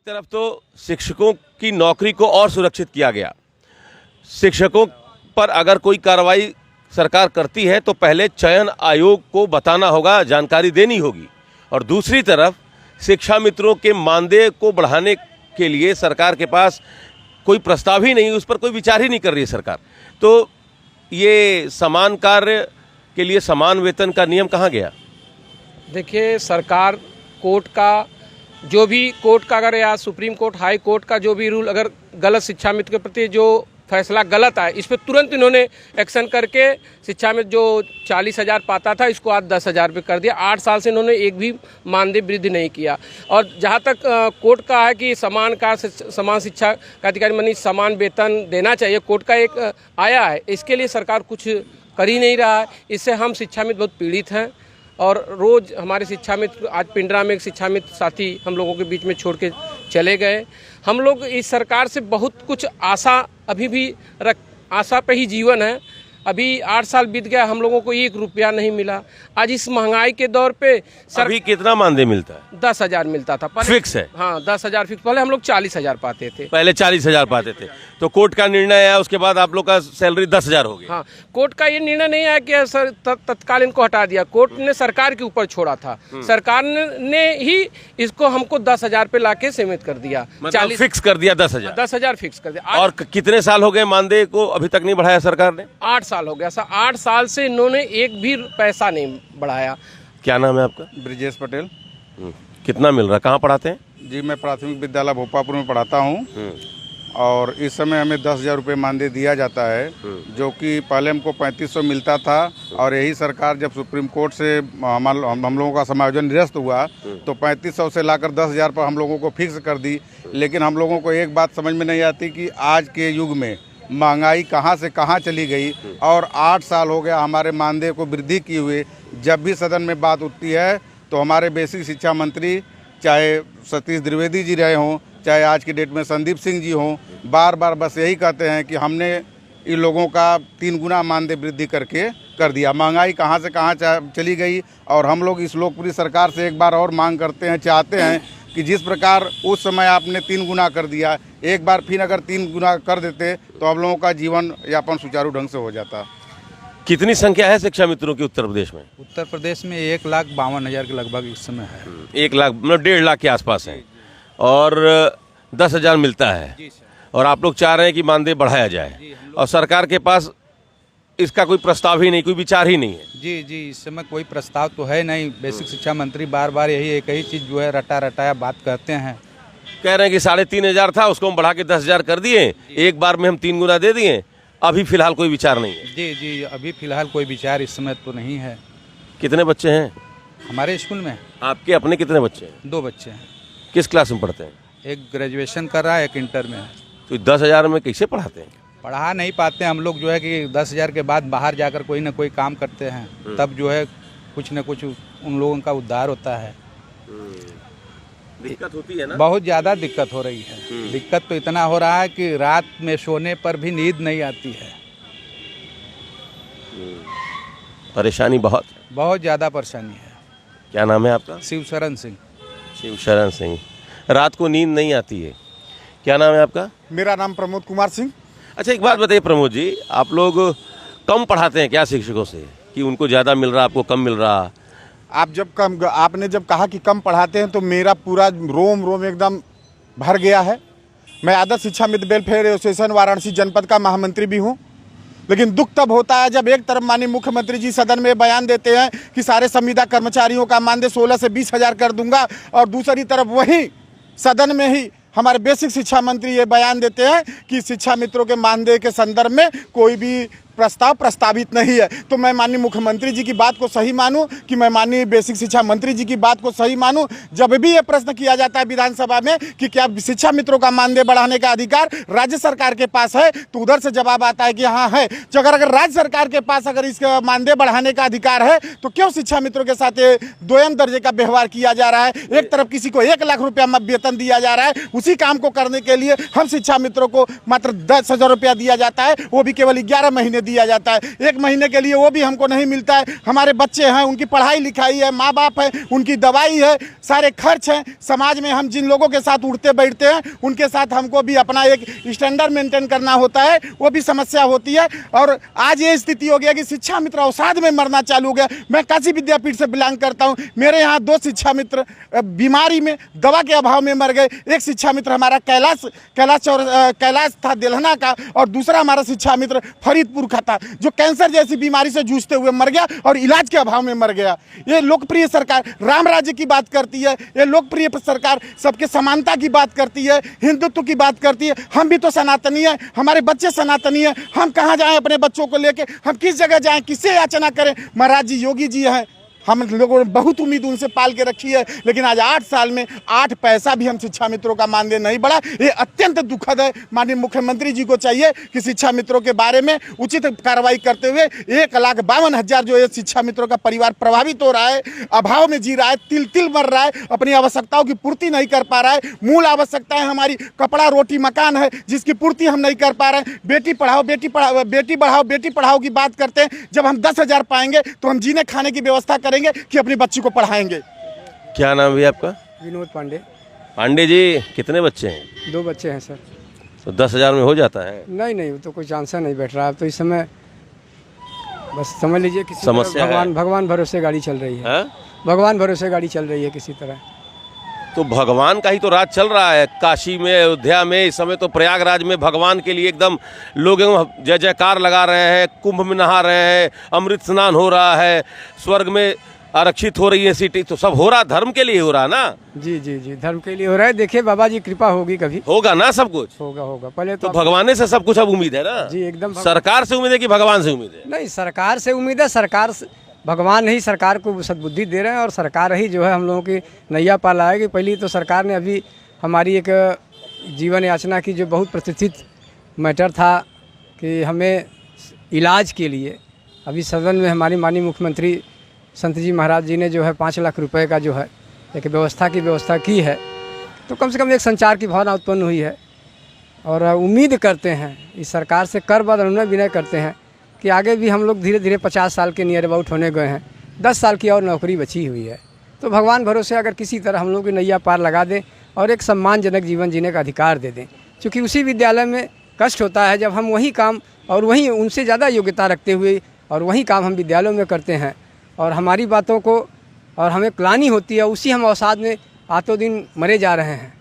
एक तरफ तो शिक्षकों की नौकरी को और सुरक्षित किया गया। शिक्षकों पर अगर कोई कार्रवाई सरकार करती है तो पहले चयन आयोग को बताना होगा, जानकारी देनी होगी। और दूसरी तरफ शिक्षा मित्रों के मानदेय को बढ़ाने के लिए सरकार के पास कोई प्रस्ताव ही नहीं, उस पर कोई विचार ही नहीं कर रही है सरकार। तो ये समान कार्य के लिए समान वेतन का नियम कहाँ गया? देखिए, सरकार कोर्ट का जो भी कोर्ट का अगर या सुप्रीम कोर्ट, हाई कोर्ट का जो भी रूल अगर गलत शिक्षा मित्र के प्रति जो फैसला गलत आए, इस पर तुरंत इन्होंने एक्शन करके शिक्षा मित्र जो 40,000 पाता था इसको आज 10,000 पे कर दिया। 8 साल से इन्होंने एक भी मानदेय वृद्धि नहीं किया। और जहाँ तक कोर्ट का है कि समान कार्य समान शिक्षा का अधिकारी मानी समान वेतन देना चाहिए, कोर्ट का एक आया है, इसके लिए सरकार कुछ कर ही नहीं रहा है। इससे हम शिक्षा मित्र बहुत पीड़ित हैं। और रोज़ हमारे शिक्षा मित्र, आज पिंडरा में एक शिक्षा मित्र साथी हम लोगों के बीच में छोड़ के चले गए। हम लोग इस सरकार से बहुत कुछ आशा अभी भी आशा पे ही जीवन है। अभी 8 साल बीत गया, हम लोगों को 1 रुपया नहीं मिला। आज इस महंगाई के दौर पे अभी कितना मानदेय मिलता है? 10,000 मिलता था पहले। फिक्स है? हाँ, 10,000 फिक्स। पहले हम लोग 40,000 पाते थे। पहले 40,000 पाते थे, तो कोर्ट का निर्णय आया, उसके बाद आप लोग का सैलरी 10,000 हो गया। हाँ, कोर्ट का ये निर्णय नहीं आया कि सर तत्काल इनको हटा दिया। कोर्ट ने सरकार के ऊपर छोड़ा था। सरकार ने ही इसको हमको 10,000 पे लाके सीमित कर दिया। मतलब फिक्स कर दिया 10,000। 10,000 फिक्स कर दिया। और कितने साल हो गए मानदेय को अभी तक नहीं बढ़ाया सरकार ने? 8 साल हो गया सर। 8 साल से इन्होंने एक भी पैसा नहीं बढ़ाया। क्या नाम है आपका? ब्रिजेश पटेल। कितना मिल रहा है? कहाँ पढ़ाते हैं? जी, मैं प्राथमिक विद्यालय भोपापुर में पढ़ाता हूँ। और इस समय हमें 10,000 रुपये मानदेय दिया जाता है, जो कि पहले हमको 3500 मिलता था। और यही सरकार जब सुप्रीम कोर्ट से हम लोगों का समायोजन निरस्त हुआ तो 3500 से लाकर 10,000 पर हम लोगों को फिक्स कर दी। लेकिन हम लोगों को एक बात समझ में नहीं आती कि आज के युग में महंगाई कहाँ से कहाँ चली गई। और 8 साल हो गया हमारे मानदेय को वृद्धि किए हुए। जब भी सदन में बात उठती है तो हमारे बेसिक शिक्षा मंत्री, चाहे सतीश द्विवेदी जी रहे हों, चाहे आज की डेट में संदीप सिंह जी हों, बार बार बस यही कहते हैं कि हमने इन लोगों का 3 गुना मानदेय वृद्धि करके कर दिया। महंगाई कहाँ से कहाँ चली गई। और हम लोग इस लोकप्रिय सरकार से एक बार और मांग करते हैं, चाहते हैं कि जिस प्रकार उस समय आपने 3 गुना कर दिया, एक बार फिर अगर 3 गुना कर देते तो हम लोगों का जीवन यापन सुचारू ढंग से हो जाता। कितनी संख्या है शिक्षा मित्रों की उत्तर प्रदेश में? उत्तर प्रदेश में 1,52,000 के लगभग इस समय है। 1 लाख मतलब 1.5 लाख के आसपास है। और 10,000 मिलता है। जी सर। और आप लोग चाह रहे हैं कि मानदेय बढ़ाया जाए, और सरकार के पास इसका कोई प्रस्ताव ही नहीं, कोई विचार ही नहीं है। जी, इस समय कोई प्रस्ताव तो है नहीं। बेसिक शिक्षा मंत्री बार बार यही एक ही चीज़ जो है रटाया बात कहते हैं। कह रहे हैं कि 3,500 था, उसको हम बढ़ा के 10,000 कर दिए, एक बार में हम 3 गुना दे दिए। अभी फिलहाल कोई विचार नहीं है। जी, अभी फिलहाल कोई विचार इस समय तो नहीं है। कितने बच्चे हैं हमारे स्कूल में? आपके अपने कितने बच्चे हैं? 2 बच्चे हैं। किस क्लास में पढ़ते हैं? एक ग्रेजुएशन कर रहा है, एक इंटर में है। तो 10,000 में कैसे पढ़ाते हैं? पढ़ा नहीं पाते हम लोग, जो है कि 10,000 के बाद बाहर जाकर कोई ना कोई काम करते हैं, तब जो है कुछ न कुछ उन लोगों का उद्धार होता है। दिक्कत होती है ना? बहुत ज़्यादा दिक्कत हो रही है। दिक्कत तो इतना हो रहा है कि रात में सोने पर भी नींद नहीं आती है। परेशानी बहुत ज़्यादा परेशानी है। क्या नाम है आपका? शिवशरण सिंह। शिवशरण सिंह। रात को नींद नहीं आती है। क्या नाम है आपका? मेरा नाम प्रमोद कुमार सिंह। अच्छा, एक बात बताइए प्रमोद जी, आप लोग कम पढ़ाते हैं क्या शिक्षकों से, कि उनको ज़्यादा मिल रहा, आपको कम मिल रहा? आपने जब कहा कि कम पढ़ाते हैं तो मेरा पूरा रोम एकदम भर गया है। मैं आदर्श शिक्षा मित्र वेलफेयर एसोसिएशन वाराणसी जनपद का महामंत्री भी हूँ। लेकिन दुख तब होता है जब एक तरफ माननीय मुख्यमंत्री जी सदन में बयान देते हैं कि सारे संविदा कर्मचारियों का मानदेय 16 से 20,000 कर दूंगा, और दूसरी तरफ वही सदन में ही हमारे बेसिक शिक्षा मंत्री ये बयान देते हैं कि शिक्षा मित्रों के मानदेय के संदर्भ में कोई भी प्रस्ताव प्रस्तावित नहीं है। तो मैं माननीय मुख्यमंत्री जी की बात को सही मानूं कि मैं माननीय बेसिक शिक्षा मंत्री जी की बात को सही मानूं? जब भी ये प्रश्न किया जाता है विधानसभा में कि क्या शिक्षा मित्रों का मानदेय बढ़ाने का अधिकार राज्य सरकार के पास है, तो उधर से जवाब आता है कि हाँ है। तो अगर राज्य सरकार के पास अगर इसका मानदेय बढ़ाने का अधिकार है तो क्यों शिक्षा मित्रों के साथ दोयम दर्जे का व्यवहार किया जा रहा है? एक तरफ किसी को 1 लाख रुपया वेतन दिया जा रहा है, उसी काम को करने के लिए हम शिक्षा मित्रों को मात्र 10,000 रुपया दिया जाता है, वो भी केवल 11 महीने दिया जाता है, 1 महीने के लिए वो भी हमको नहीं मिलता है। हमारे बच्चे हैं, उनकी पढ़ाई लिखाई है, माँ बाप है, उनकी दवाई है, सारे खर्च हैं। समाज में हम जिन लोगों के साथ उठते बैठते हैं उनके साथ हमको भी अपना एक स्टैंडर्ड मेंटेन करना होता है, वो भी समस्या होती है। और आज ये स्थिति हो गया कि शिक्षा मित्र अवसाद में मरना चालू हो गया। मैं काशी विद्यापीठ से बिलोंग करता हूँ, मेरे यहाँ 2 शिक्षा मित्र बीमारी में दवा के अभाव में मर गए। एक शिक्षा मित्र हमारा कैलाश था देलहना का, और दूसरा हमारा शिक्षा मित्र फरीदपुर का था, जो कैंसर जैसी बीमारी से जूझते हुए मर गया और इलाज के अभाव में मर गया। ये लोकप्रिय सरकार राम राज्य की बात करती है, ये लोकप्रिय सरकार सबके समानता की बात करती है, हिंदुत्व की बात करती है। हम भी तो सनातनी हैं, हमारे बच्चे सनातनी हैं, हम कहाँ जाएं अपने बच्चों को लेके, हम किस जगह जाएं, किससे याचना करें। महाराज जी योगी जी हैं, हम लोगों ने बहुत उम्मीद उनसे पाल के रखी है, लेकिन आज 8 साल में 8 पैसा भी हम शिक्षा मित्रों का मानदेय नहीं बढ़ा। ये अत्यंत दुखद है। माननीय मुख्यमंत्री जी को चाहिए कि शिक्षा मित्रों के बारे में उचित कार्रवाई करते हुए 1,52,000 जो ये शिक्षा मित्रों का परिवार प्रभावित हो रहा है, अभाव में जी रहा है, तिल तिल मर रहा है, अपनी आवश्यकताओं की पूर्ति नहीं कर पा रहा है। मूल आवश्यकताएं हमारी कपड़ा रोटी मकान है, जिसकी पूर्ति हम नहीं कर पा रहे हैं। बेटी पढ़ाओ बेटी पढ़ाओ की बात करते हैं। जब हम 10,000 पाएंगे तो हम जीने खाने की व्यवस्था करेंगे कि अपनी बच्ची को पढ़ाएंगे। क्या नाम है आपका? विनोद पांडे। पांडे जी, कितने बच्चे हैं? 2 बच्चे हैं सर। तो 10,000 में हो जाता है? नहीं, वो तो कोई चांस नहीं बैठ रहा। अब तो इस समय बस समझ लीजिए किसी समस्या तरह भगवान भरोसे गाड़ी चल रही है। भगवान भरोसे गाड़ी चल रही है किसी तरह। तो भगवान का ही तो राज चल रहा है। काशी में, अयोध्या में, इस समय तो प्रयागराज में भगवान के लिए एकदम लोग जय जयकार लगा रहे हैं, कुंभ में नहा रहे हैं, अमृत स्नान हो रहा है, स्वर्ग में आरक्षित हो रही है सीटें, तो सब हो रहा धर्म के लिए हो रहा ना। जी, धर्म के लिए हो रहा है। देखिए बाबा जी कृपा होगी, कभी होगा ना सब कुछ। होगा। पहले तो भगवान से सब कुछ अब उम्मीद है ना जी, एकदम। सरकार से उम्मीद है कि भगवान से उम्मीद है? नहीं, सरकार से उम्मीद है। भगवान ही सरकार को सद्बुद्धि दे रहे हैं, और सरकार ही जो है हम लोगों की नैया पार लाएगी। पहली तो सरकार ने अभी हमारी एक जीवन याचना की जो बहुत प्रतिष्ठित मैटर था कि हमें इलाज के लिए अभी सदन में हमारी माननीय मुख्यमंत्री संत जी महाराज जी ने जो है 5 लाख रुपए का जो है एक व्यवस्था की है। तो कम से कम एक संचार की भावना उत्पन्न हुई है, और उम्मीद करते हैं इस सरकार से, कर बाद अनुनय विनय करते हैं कि आगे भी हम लोग धीरे धीरे 50 साल के नियर अबाउट होने गए हैं, 10 साल की और नौकरी बची हुई है। तो भगवान भरोसे अगर किसी तरह हम लोग की नैया पार लगा दें और एक सम्मानजनक जीवन जीने का अधिकार दे दें। क्योंकि उसी विद्यालय में कष्ट होता है जब हम वही काम और वही उनसे ज़्यादा योग्यता रखते हुए और वही काम हम विद्यालयों में करते हैं, और हमारी बातों को और हमें ग्लानि होती है, उसी हम अवसाद में आतों दिन मरे जा रहे हैं।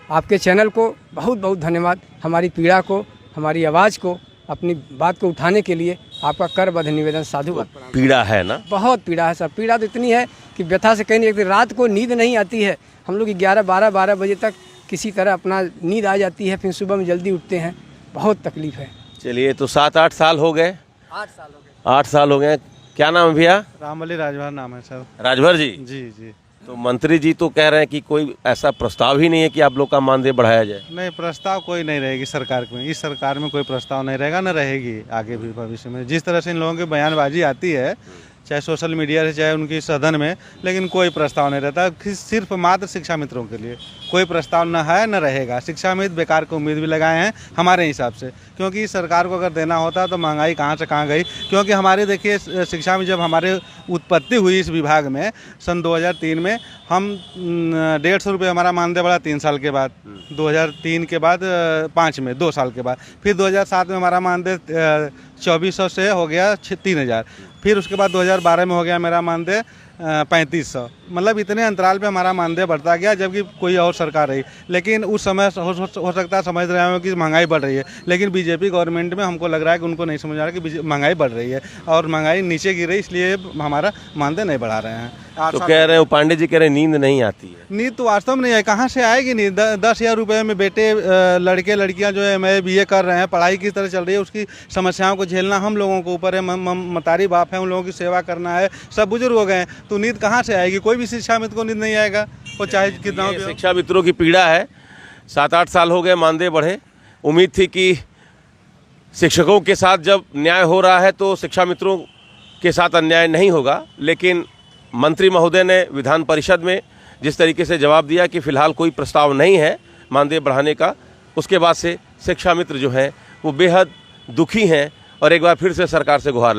आपके चैनल को बहुत बहुत धन्यवाद। हमारी पीड़ा को, हमारी आवाज़ को, अपनी बात को उठाने के लिए आपका करबद्ध निवेदन, साधुवाद। पीड़ा है ना? बहुत पीड़ा है सर। पीड़ा तो इतनी है कि व्यथा से कहीं नहीं, एक रात को नींद नहीं आती है। हम लोग 11-12 बजे तक किसी तरह अपना नींद आ जाती है, फिर सुबह में जल्दी उठते हैं। बहुत तकलीफ है। चलिए, तो 7-8 साल हो गए? 8 साल हो गए। 8 साल हो गए। क्या नाम है भैया? रामबली राजभर नाम है सर। राजभर जी? जी। तो मंत्री जी तो कह रहे हैं कि कोई ऐसा प्रस्ताव ही नहीं है कि आप लोग का मानदेय बढ़ाया जाए। नहीं, प्रस्ताव कोई नहीं रहेगी सरकार में। इस सरकार में कोई प्रस्ताव नहीं रहेगा, न रहेगी आगे भी भविष्य में। जिस तरह से इन लोगों की बयानबाजी आती है, चाहे सोशल मीडिया से, चाहे उनकी सदन में, लेकिन कोई प्रस्ताव नहीं रहता। सिर्फ मात्र शिक्षा मित्रों के लिए कोई प्रस्ताव न है, न रहेगा। शिक्षा मित्र बेकार को उम्मीद भी लगाए हैं हमारे हिसाब से, क्योंकि इस सरकार को अगर देना होता तो महंगाई कहाँ से कहाँ गई। क्योंकि हमारे देखिए शिक्षा में जब हमारे उत्पत्ति हुई इस विभाग में सन 2003 में, हम 150 रुपये हमारा मानदेय बढ़ा 3 साल के बाद, 2003 के बाद 5 में 2 साल के बाद, फिर 2007 में हमारा मानदेय 2400 से हो गया 3000, फिर उसके बाद 2012 में हो गया मेरा मानदेय 3500। मतलब इतने अंतराल पे हमारा मानदेय बढ़ता गया, जबकि कोई और सरकार रही। लेकिन उस समय हो सकता है समझ रहे हो कि महंगाई बढ़ रही है, लेकिन बीजेपी गवर्नमेंट में हमको लग रहा है कि उनको नहीं समझ आ रहा कि महंगाई बढ़ रही है और महंगाई नीचे गिर रही, इसलिए हमारा मानदेय नहीं बढ़ा रहे हैं। तो कह रहे हैं पांडे जी, कह रहे हैं नींद नहीं आती है। नींद तो वास्तव में नहीं है, कहाँ से आएगी नींद? 10,000 रुपये में बेटे लड़के लड़कियाँ जो है MA BA कर रहे हैं, पढ़ाई किस तरह चल रही है, उसकी समस्याओं को झेलना हम लोगों के ऊपर है। मतारी बाप है, उन लोगों की सेवा करना है, सब बुजुर्ग हो गए हैं, तो नींद कहाँ से आएगी? कोई भी शिक्षा मित्र को नींद नहीं आएगा, वो चाहे कितना भी। शिक्षा मित्रों की पीड़ा है। 7-8 साल हो गए, मानदेय बढ़े। उम्मीद थी कि शिक्षकों के साथ जब न्याय हो रहा है तो शिक्षा मित्रों के साथ अन्याय नहीं होगा, लेकिन मंत्री महोदय ने विधान परिषद में जिस तरीके से जवाब दिया कि फिलहाल कोई प्रस्ताव नहीं है मानदेय बढ़ाने का, उसके बाद से शिक्षा मित्र जो हैं वो बेहद दुखी हैं और एक बार फिर से सरकार से गुहार